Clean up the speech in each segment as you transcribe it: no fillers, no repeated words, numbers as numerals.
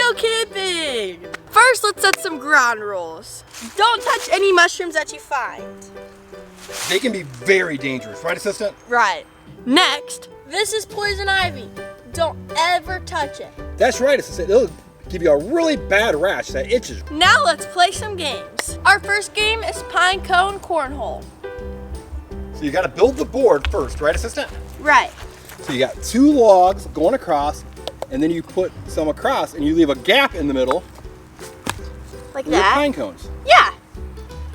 go camping! First, let's set some ground rules. Don't touch any mushrooms that you find. They can be very dangerous, right, assistant? Right. Next, this is poison ivy. Don't ever touch it. That's right, assistant. It'll give you a really bad rash that itches. Now let's play some games. Our first game is pine cone cornhole. So you got to build the board first, right, assistant? Right. So you got 2 logs going across, and then you put some across, and you leave a gap in the middle. Like with that? pine cones. Yeah.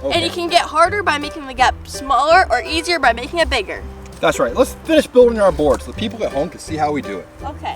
Okay. And you can get harder by making the gap smaller or easier by making it bigger. That's right. Let's finish building our board so the people at home can see how we do it. Okay.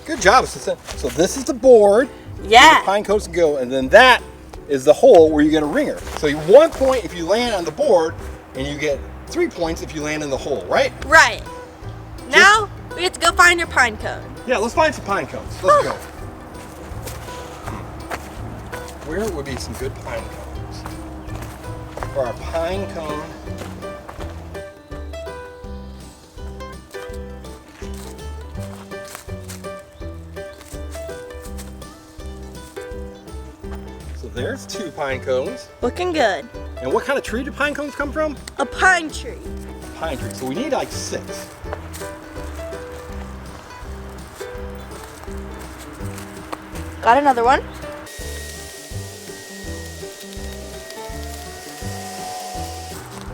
Good job, assistant. So this is the board. Yeah. The pine cones can go, and then that is the hole where you get a ringer. So you 1 point if you land on the board, and you get 3 points if you land in the hole, right? Right. Now we have to go find your pine cone. Yeah, let's find some pine cones. Let's go. Where would be some good pine cones for our pine cone? So there's 2 pine cones. Looking good. And what kind of tree do pine cones come from? A pine tree. Pine tree. So we need like 6. Got another one.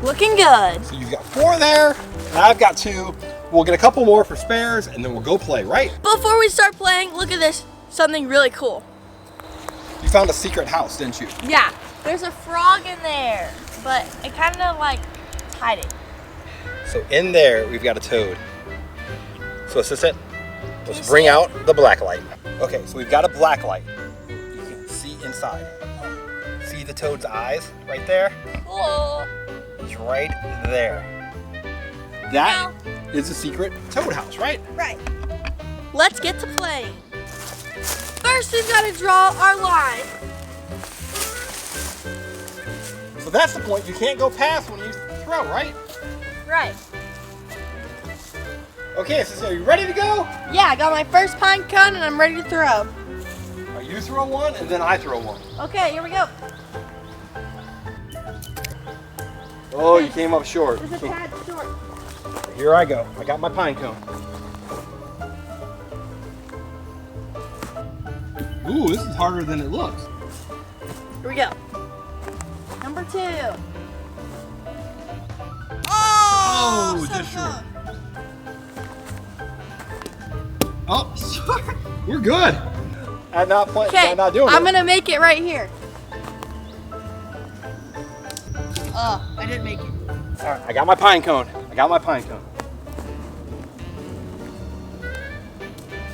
Looking good. So you've got 4 there, and I've got 2. We'll get a couple more for spares, and then we'll go play, right? Before we start playing, look at this. Something really cool. You found a secret house, didn't you? Yeah. There's a frog in there, but it kind of like is hiding. So in there, we've got a toad. So assistant, let's you bring see it? out the black light. Okay, so we've got a black light. You can see inside. See the toad's eyes right there? Cool. He's right there. That is the secret toad house, right? Right. Let's get to playing. First, we've got to draw our line. So that's the point. You can't go past when you throw, right? Right. Okay, so are you ready to go? Yeah, I got my first pine cone and I'm ready to throw. All right, you throw one, and then I throw one. Okay, here we go. Oh, you came up short. There's a So tad short. here I go. I got my pine cone. Ooh, this is harder than it looks. Here we go. Number 2. Oh, so just short. close. Oh, we're good. I'm not playing. Okay, I'm not doing I'm it. gonna make it right here. Oh, I didn't make it. All right, I got my pine cone. I got my pine cone.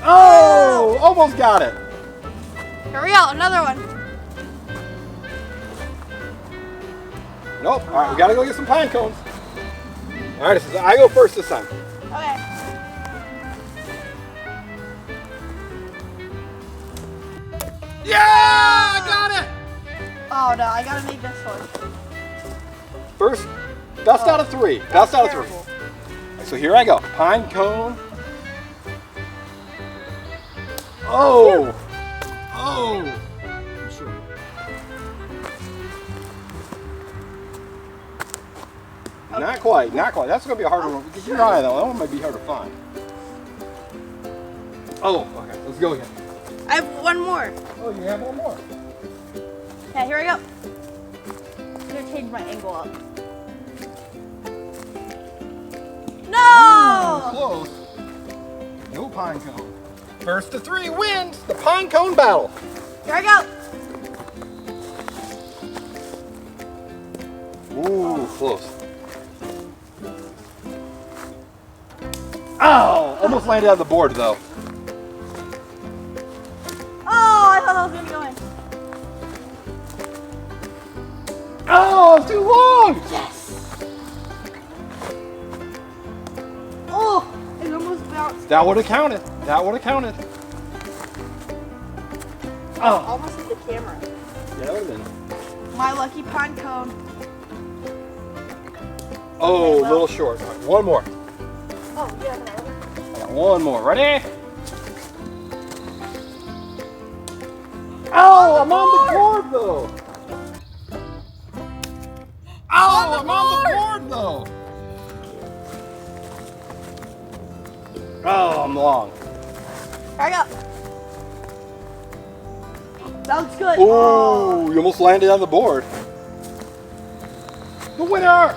Oh, almost got it. Here we go, another one. Nope. All right, we gotta go get some pine cones. All right, I go first this time. Okay. Yeah, I got it. Oh no, I gotta make this one. First, best out of 3. Best out of 3. Terrible. So here I go. Pine cone. Oh. Oh. Sure. Okay. Not quite. Not quite. That's gonna be a harder one. Keep your eye though. That one might be hard to find. Oh. Okay. Let's go again. I have one more. Oh, you have one more. Okay, here we go. I'm gonna change my angle up. No! Close. No pine cone. First to 3 wins the pine cone battle. Here I go. Ooh, close. Oh, almost landed on the board though. Oh, I thought I was gonna go in. Oh, it's too long. Yes! Oh, it almost bounced. That would have counted. That would have counted. Oh. Almost hit the camera. Yeah, that would have been. My lucky pine cone. Oh, Okay, a little short. All right, one more. Oh, yeah, no. I got one more. Ready? Oh, I'm on the board though. Oh, I'm on the board though. Oh, I'm long. Hurry up. That looks good. Oh, you almost landed on the board. The winner!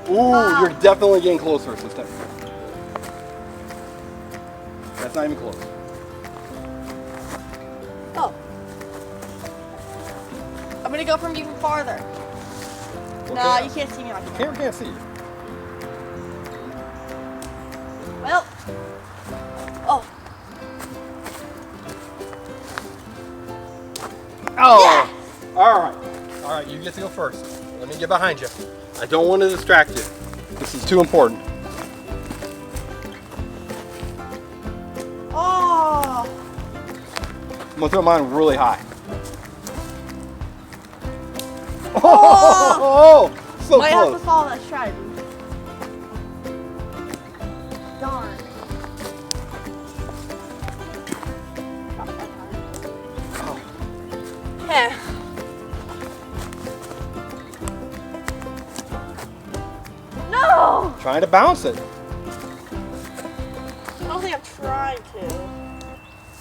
Ooh, you're definitely getting closer, sister. That's not even close. Oh. I'm gonna go from even farther. Okay. No, you can't see me like that. Camera can't see you. Well. Oh. Oh! Yes! All right, you get to go first. Let me get behind you. I don't want to distract you. This is too important. Oh. I'm gonna throw mine really high. Oh! So Might have to close. follow that strategy. Darn. Okay. No! Trying to bounce it. I don't think I'm trying to.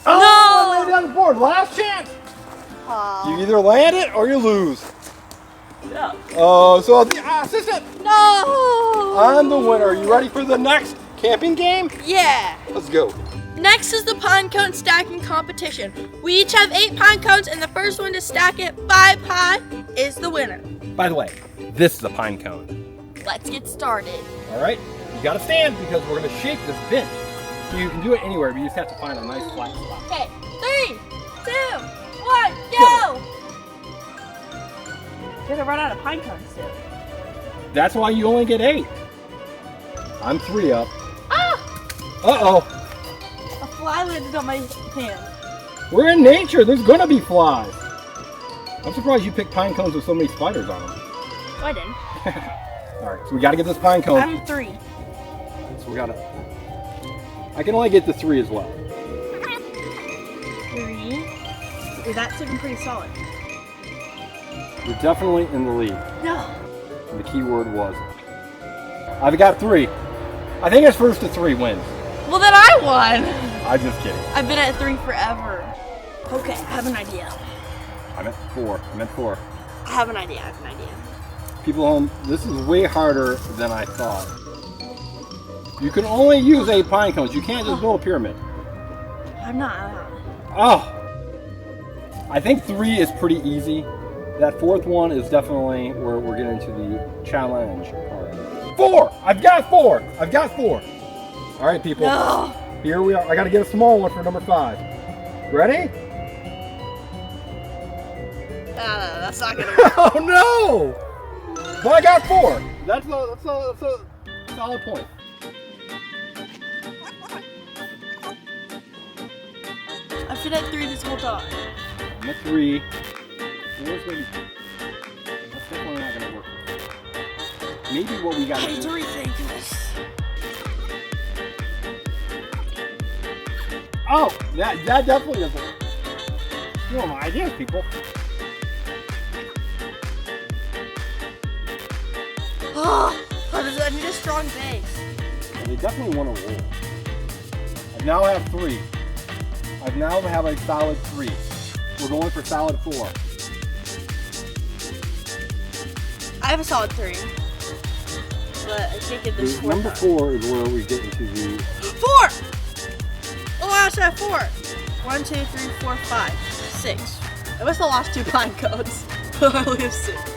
Oh, No! I landed on the board. Last chance. Oh. You either land it or you lose. No. Oh, so the assistant. No! I'm the winner. Are you ready for the next camping game? Yeah. Let's go. Next is the pine cone stacking competition. We each have 8 pine cones, and the first one to stack it 5 high is the winner. By the way, this is a pine cone. Let's get started. All right, you gotta stand because we're gonna shake this bench. So you can do it anywhere, but you just have to find a nice flat spot. Okay, 3, 2, 1, go! You're gonna run out of pine cones soon. That's why you only get 8. I'm 3 up. Ah! Uh-oh. A fly landed on my hand. We're in nature. There's gonna be flies. I'm surprised you picked pine cones with so many spiders on them. Oh, I didn't. All right, so we gotta get this pine cone. I'm 3. So we gotta. I can only get to 3 as well. 3. Ooh, that's looking pretty solid. You're definitely in the lead. No. And the key word was. I've got 3. I think it's first to 3 wins. Well, then I won. I'm just kidding. I've been at 3 forever. Okay, I have an idea. I'm at 4. I'm at 4. I have an idea. People at home, this is way harder than I thought. You can only use 8 pine cones. You can't just build a pyramid. I'm not. Oh! I think 3 is pretty easy. That 4th one is definitely where we're getting into the challenge part. 4! I've got 4! I've got 4! All right, people. No. Here we are. I got to get a small one for number 5. Ready? That's not gonna work. Oh no! But I got 4. That's a solid point. I've been at 3 this whole time. I'm at 3. 4's gonna be. That's definitely not gonna work. Maybe what we got I to need to do. rethink this. Oh, that definitely doesn't work. You know my ideas, people. I need a strong base. Yeah, they definitely want to roll. I now have 3. I now have a solid 3. We're going for solid 4. I have a solid 3. But I think in this Number 4 is where we get into the 4! Oh, I also have 4. 1, 2, 3, 4, 5, 6. I must have lost 2 pine cones. I only have 6.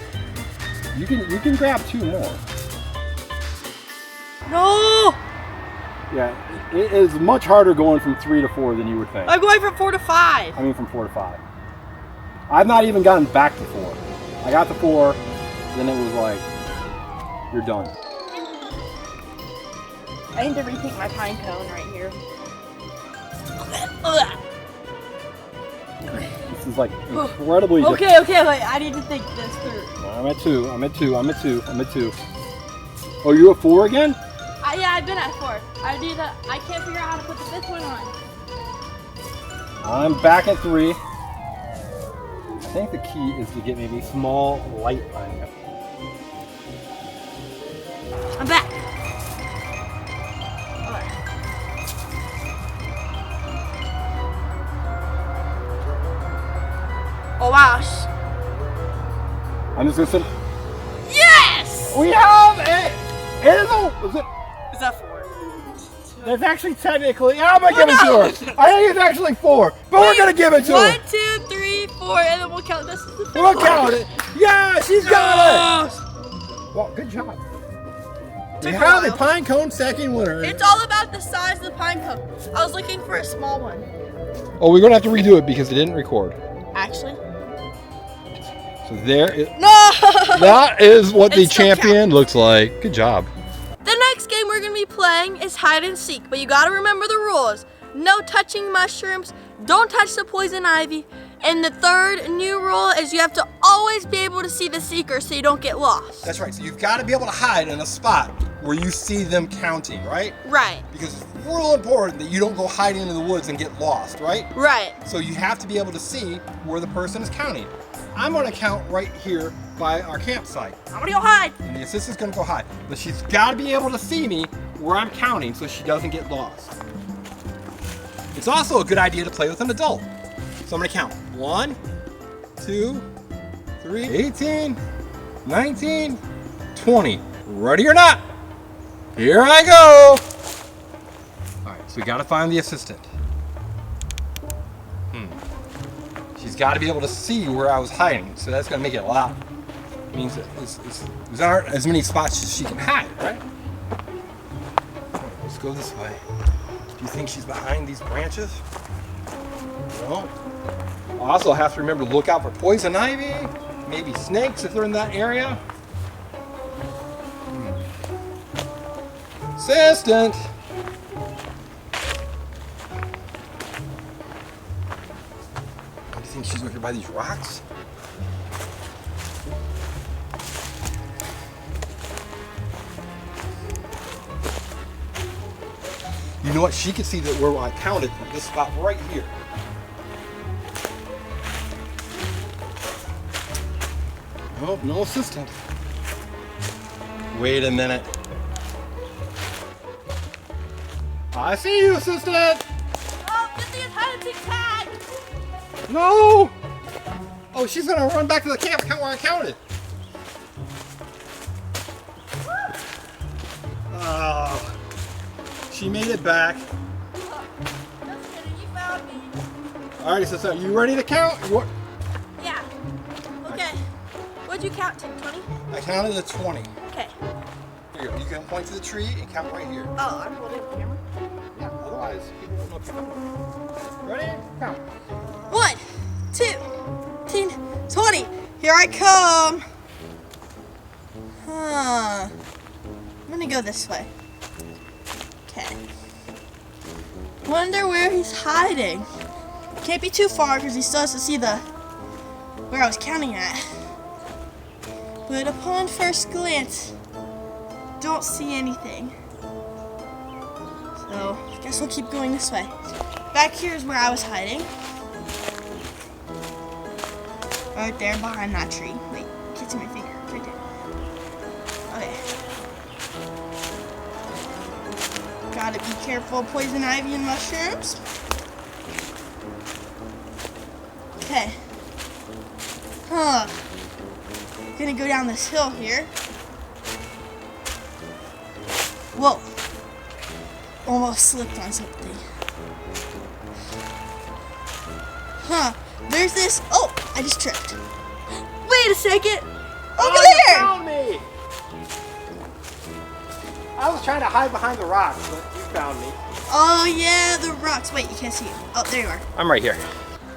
You can grab 2 more. No! Yeah, it is much harder going from 3 to 4 than you would think. I'm going from 4 to 5. I mean from 4 to 5. I've not even gotten back to 4. I got to 4, then it was like, you're done. I need to rethink my pine cone right here. This is like incredibly Okay, wait, I need to think this through. I'm at 2. Oh, you at 4 again? Yeah, I've been at 4. I can't figure out how to put the 5th one on. I'm back at 3. I think the key is to get maybe small light on it. I'm back. Oh wow. I'm just gonna sit. Yes! We have it! Is that 4? That's actually technically. I'm gonna give it to her. I think it's actually 4, but we're gonna give it to her. 1, 2, 3, 4, and then we'll count this as the 5th We'll one. count it. Yeah, she's got it. Well, good job. We have a pine cone stacking winner. It's all about the size of the pine cone. I was looking for a small one. Oh, we're gonna have to redo it because it didn't record. Actually. So there is. No! That is what the It still champion looks like. Good job. The next game we're gonna be playing is hide and seek, but you gotta remember the rules. No touching mushrooms, don't touch the poison ivy, and the third new rule is you have to always be able to see the seeker so you don't get lost. That's right. So you've got to be able to hide in a spot where you see them counting, right? Right. Because it's real important that you don't go hiding in the woods and get lost, right? Right. So you have to be able to see where the person is counting. I'm going to count right here by our campsite. I'm gonna go hide. And the assistant's going to go hide. But she's got to be able to see me where I'm counting so she doesn't get lost. It's also a good idea to play with an adult. So I'm going to count. 1, 2, 3, 18, 19, 20. Ready or not? Here I go. All right, so we got to find the assistant. She's got to be able to see where I was hiding, so that's going to make it a lot. It means that there aren't as many spots as she can hide, right? Let's go this way. Do you think she's behind these branches? No. I also have to remember to look out for poison ivy, maybe snakes if they're in that area. Assistant! Do you think she's over here by these rocks? You know what? She could see that where I counted this spot right here. Oh, no assistant. Wait a minute. I see you, assistant! Oh, get the hide and seek tag! No! Oh, she's gonna run back to the camp where I counted. Oh, she made it back. That's good, you found me. All right, so you ready to count? Yeah. Okay. What'd you count to? 20? I counted to 20. Okay. Here you go. You can point to the tree and count right here. Oh, I'm holding the camera. Yeah, otherwise people won't know if you're coming. Ready? Count. 1, 2, 10, 20. Here I come. I'm gonna go this way. Okay. Wonder where he's hiding. Can't be too far because he still has to see where I was counting at. But upon first glance, don't see anything. So, I guess we'll keep going this way. Back here is where I was hiding. Right there behind that tree. Wait, can't see my finger. Right there. Okay. Gotta be careful of poison ivy and mushrooms. Okay. Gonna go down this hill here. Whoa. Almost slipped on something. There's this. Oh, I just tripped. Wait a second. Over there. You found me. I was trying to hide behind the rocks, but you found me. Oh yeah, the rocks. Wait, you can't see it. Oh, there you are. I'm right here.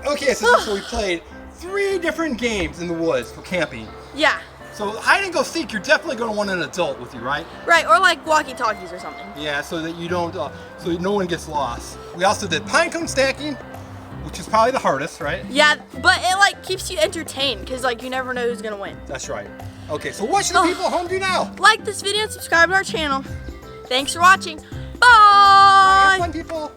Okay, so we played 3 different games in the woods for camping. Yeah. So hide and go seek, you're definitely going to want an adult with you, right? Right, or like walkie-talkies or something. Yeah, so that you don't, so that no one gets lost. We also did pine cone stacking, which is probably the hardest, right? Yeah, but it like keeps you entertained because like you never know who's gonna win. That's right. Okay, so what should the people at home do now? Like this video and subscribe to our channel. Thanks for watching. Bye, Bye. fun people.